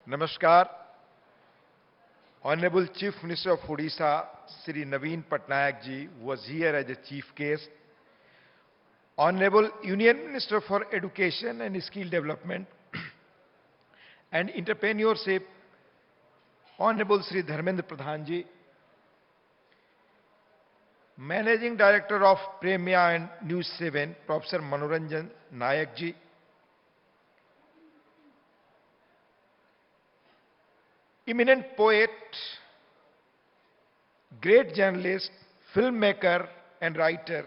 Namaskar. Honorable Chief Minister of Odisha, Sri Naveen Patnaik ji, was here as a chief guest. Honorable Union Minister for Education and Skill Development and Entrepreneurship, Honorable Sri Dharmendra Pradhan ji, Managing Director of Prameya News7, Professor Manoranjan Nayak ji, eminent poet, great journalist, filmmaker and writer,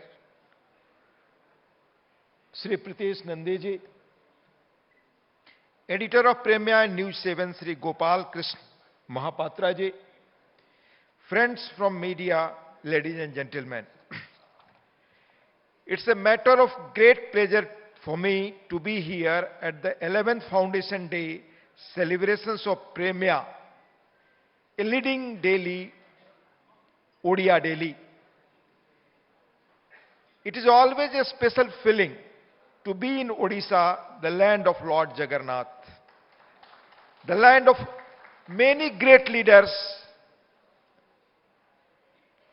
Sri Pritesh Nande ji, editor of Prameya News7, Sri Gopal Krishna Mahapatra ji, friends from media, ladies and gentlemen. It's a matter of great pleasure for me to be here at the 11th Foundation Day celebrations of Prameya, a leading daily, Odia daily. It is always a special feeling to be in Odisha, the land of Lord Jagannath, the land of many great leaders,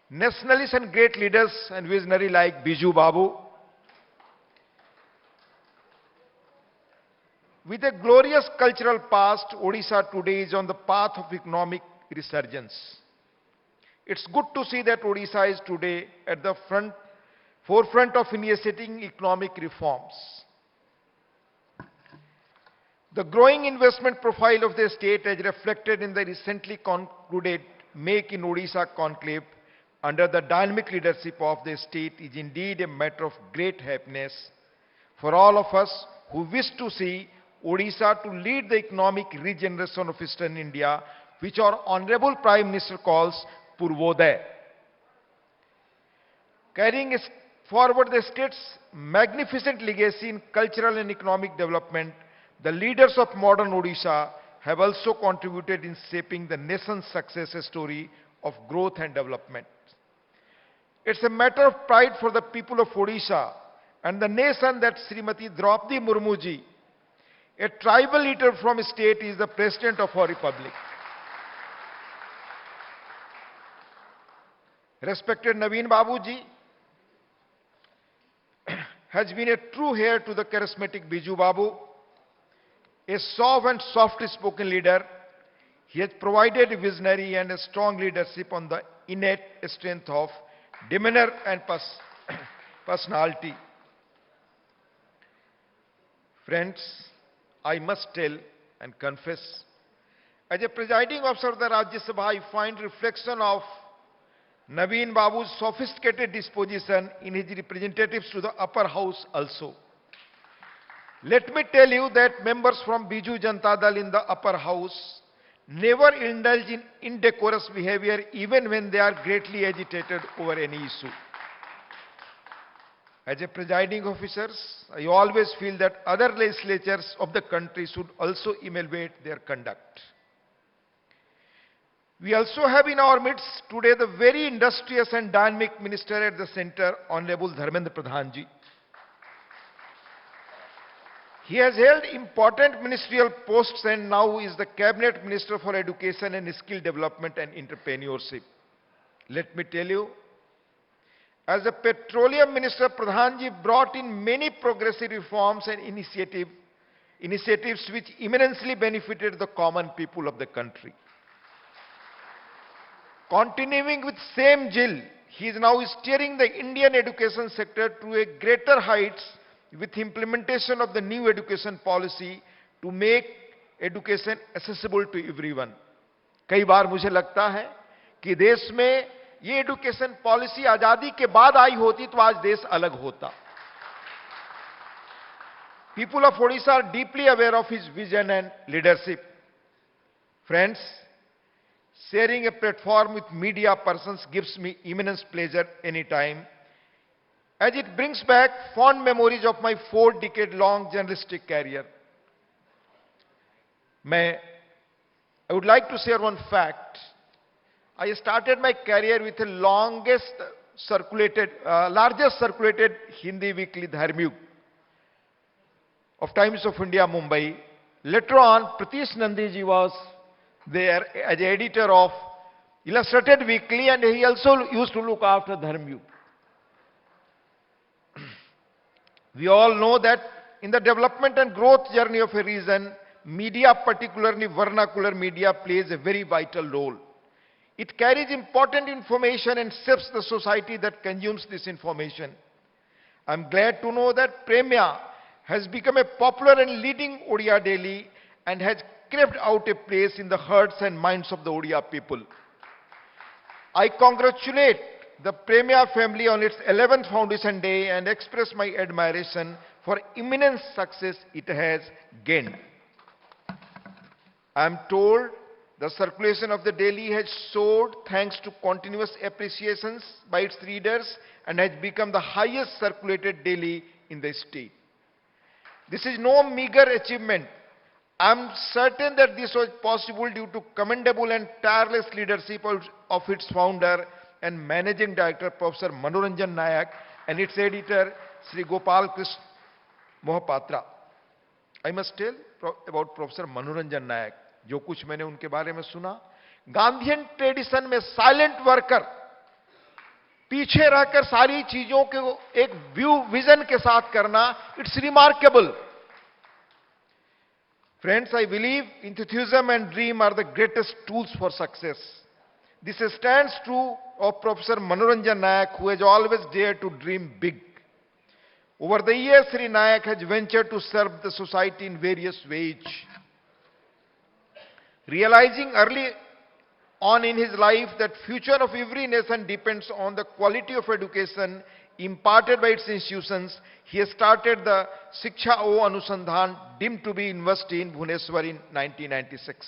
nationalists and great leaders and visionary like Biju Babu. With a glorious cultural past, Odisha today is on the path of economic resurgence. It's good to see that Odisha is today at the forefront of initiating economic reforms. The growing investment profile of the state, as reflected in the recently concluded Make in Odisha conclave under the dynamic leadership of the state, is indeed a matter of great happiness for all of us who wish to see Odisha to lead the economic regeneration of Eastern India, which our Honorable Prime Minister calls Purvodaya. Carrying forward the state's magnificent legacy in cultural and economic development, the leaders of modern Odisha have also contributed in shaping the nation's success story of growth and development. It's a matter of pride for the people of Odisha and the nation that Srimati Draupadi Murmu ji, a tribal leader from a state, is the President of our Republic. Respected Naveen Babu ji has been a true heir to the charismatic Biju Babu, a soft and soft-spoken leader. He has provided a visionary and a strong leadership on the innate strength of demeanor and personality. Friends, I must tell and confess, as a presiding officer of the Rajya Sabha, I find reflection of Naveen Babu's sophisticated disposition in his representatives to the upper house also. Let me tell you that members from Biju Janata Dal in the upper house never indulge in indecorous behavior even when they are greatly agitated over any issue. As a presiding officer, I always feel that other legislatures of the country should also evaluate their conduct. We also have in our midst today the very industrious and dynamic minister at the center, Honorable Dharmendra Pradhan ji. He has held important ministerial posts and now is the Cabinet Minister for Education and Skill Development and Entrepreneurship. Let me tell you, as a Petroleum Minister, Pradhan ji brought in many progressive reforms and initiatives which immensely benefited the common people of the country. Continuing with same zeal, he is now steering the Indian education sector to a greater heights with implementation of the new education policy to make education accessible to everyone. कई बार मुझे लगता है कि देश में ये education policy आजादी के बाद आई होती तो आज देश अलग होता. People of Odisha are deeply aware of his vision and leadership. Friends, sharing a platform with media persons gives me immense pleasure anytime, as it brings back fond memories of my 4-decade-long journalistic career. I would like to share one fact. I started my career with the largest circulated Hindi weekly Dharmyug of Times of India, Mumbai, Later on, Pratish Nandiji was there as editor of Illustrated Weekly, and he also used to look after Dharmyug. We all know that in the development and growth journey of a region, media, particularly vernacular media, plays a very vital role. It carries important information and shapes the society that consumes this information. I'm glad to know that Prameya has become a popular and leading Odia daily and has carved out a place in the hearts and minds of the Odia people. I congratulate the Prameya family on its 11th Foundation Day and express my admiration for immense success it has gained. I am told the circulation of the daily has soared thanks to continuous appreciations by its readers and has become the highest circulated daily in the state. This is no meager achievement. I am certain that this was possible due to commendable and tireless leadership of its founder and managing director, Professor Manoranjan Nayak, and its editor, Sri Gopal Krishna Mohapatra. I must tell about Professor Manoranjan Nayak. जो कुछ मैंने उनके बारे में सुना, Gandhian tradition में silent worker, पीछे रहकर सारी चीजों को एक विजन के साथ करना, it's remarkable. Friends, I believe enthusiasm and dream are the greatest tools for success. This stands true of Professor Manoranjan Nayak, who has always dared to dream big. Over the years, Sri Nayak has ventured to serve the society in various ways. Realizing early on in his life that future of every nation depends on the quality of education imparted by its institutions, he has started the Shiksha O Anusandhan, deemed to be university in Bhubaneswar in 1996.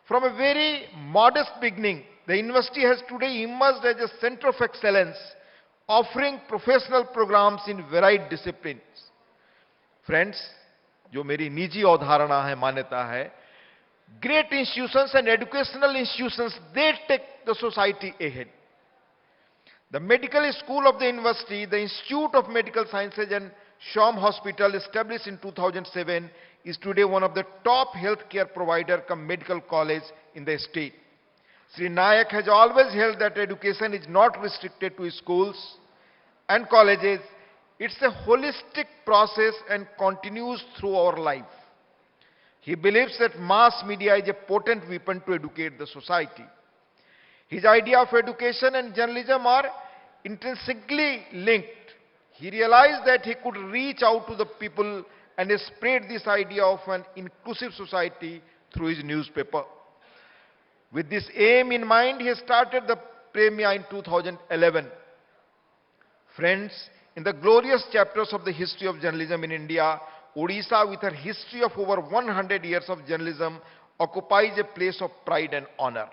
From a very modest beginning, the university has today emerged as a center of excellence, offering professional programs in varied disciplines. Friends, जो मेरी निजी अवधारणा है, मान्यता है, great institutions and educational institutions, they take the society ahead. The medical school of the university, the Institute of Medical Sciences and Sham Hospital, established in 2007, is today one of the top healthcare provider cum medical college in the state. Sri Nayak has always held that education is not restricted to schools and colleges. It's a holistic process and continues through our life. He believes that mass media is a potent weapon to educate the society. His idea of education and journalism are intrinsically linked. He realized that he could reach out to the people and spread this idea of an inclusive society through his newspaper. With this aim in mind, he started the Prameya in 2011. Friends, in the glorious chapters of the history of journalism in India, Odisha, with her history of over 100 years of journalism, occupies a place of pride and honor.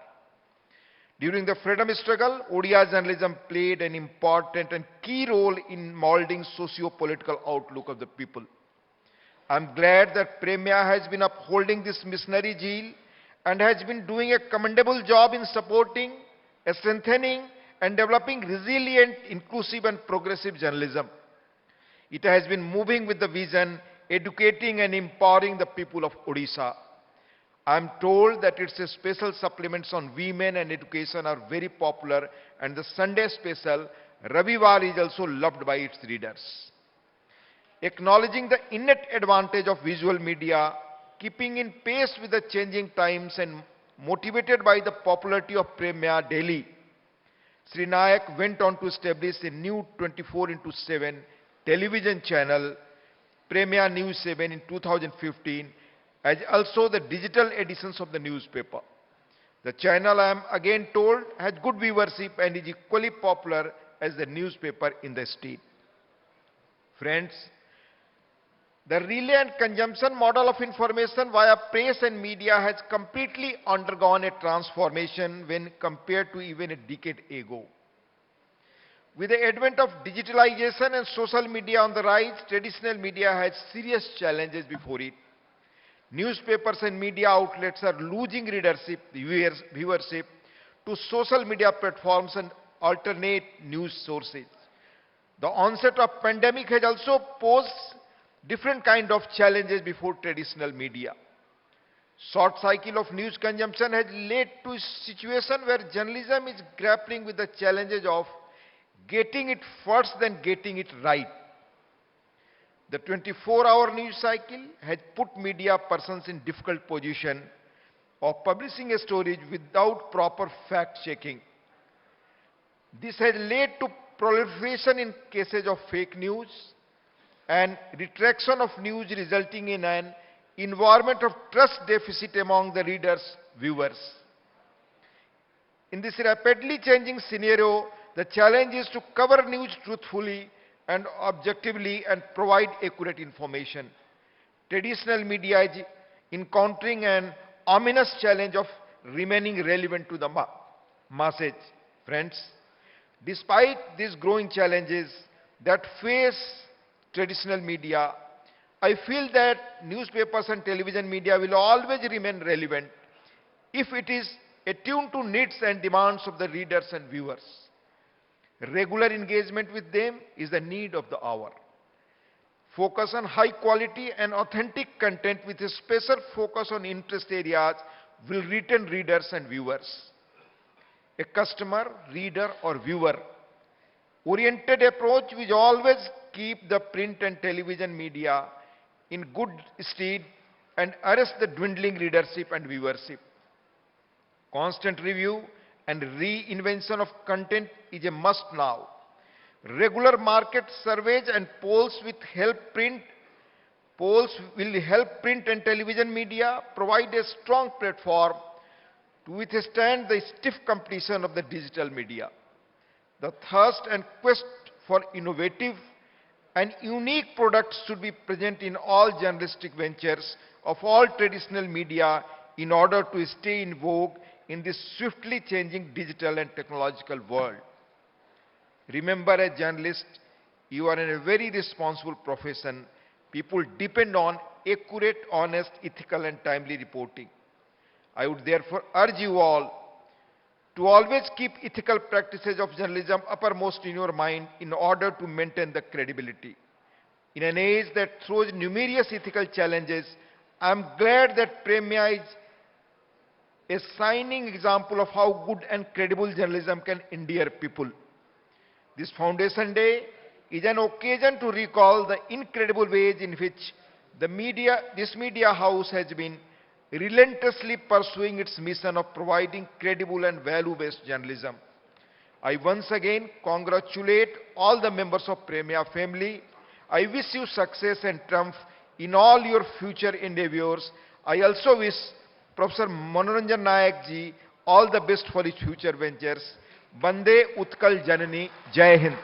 During the freedom struggle, Odia journalism played an important and key role in molding socio-political outlook of the people. I am glad that Prameya has been upholding this missionary zeal and has been doing a commendable job in supporting, strengthening, and developing resilient, inclusive, and progressive journalism. It has been moving with the vision, educating and empowering the people of Odisha. I am told that its special supplements on women and education are very popular, and the Sunday special, Ravivar, is also loved by its readers. Acknowledging the innate advantage of visual media, keeping in pace with the changing times and motivated by the popularity of Prameya daily, Sri Nayak went on to establish a new 24/7 television channel, PrameyaNews7, in 2015, as also the digital editions of the newspaper. The channel, I am again told, has good viewership and is equally popular as the newspaper in the state. Friends, the relay and consumption model of information via press and media has completely undergone a transformation when compared to even a decade ago. With the advent of digitalization and social media on the rise, traditional media has serious challenges before it. Newspapers and media outlets are losing readership, viewership to social media platforms and alternate news sources. The onset of pandemic has also posed different kind of challenges before traditional media. Short cycle of news consumption has led to a situation where journalism is grappling with the challenges of getting it first than getting it right. The 24-hour news cycle has put media persons in difficult position of publishing a story without proper fact-checking. This has led to proliferation in cases of fake news and retraction of news, resulting in an environment of trust deficit among the readers, viewers. In this rapidly changing scenario, the challenge is to cover news truthfully and objectively and provide accurate information. Traditional media is encountering an ominous challenge of remaining relevant to the masses. Friends, despite these growing challenges that face traditional media, I feel that newspapers and television media will always remain relevant if it is attuned to needs and demands of the readers and viewers. Regular engagement with them is the need of the hour. Focus on high quality and authentic content with a special focus on interest areas will retain readers and viewers. A customer, reader or viewer oriented approach will always keep the print and television media in good stead and arrest the dwindling readership and viewership. Constant review and reinvention of content is a must now. Regular market surveys and polls will help print and television media provide a strong platform to withstand the stiff competition of the digital media. The thirst and quest for innovative and unique products should be present in all journalistic ventures of all traditional media in order to stay in vogue in this swiftly changing digital and technological world. Remember, as journalists, you are in a very responsible profession. People depend on accurate, honest, ethical and timely reporting. I would therefore urge you all to always keep ethical practices of journalism uppermost in your mind in order to maintain the credibility. In an age that throws numerous ethical challenges, I am glad that Prameya is a shining example of how good and credible journalism can endear people. This Foundation Day is an occasion to recall the incredible ways in which this media house has been relentlessly pursuing its mission of providing credible and value-based journalism. I once again congratulate all the members of Prameya family. I wish you success and triumph in all your future endeavors. I also wish Professor Manoranjan Nayak ji all the best for his future ventures. Bande Utkal Janani. Jai Hind.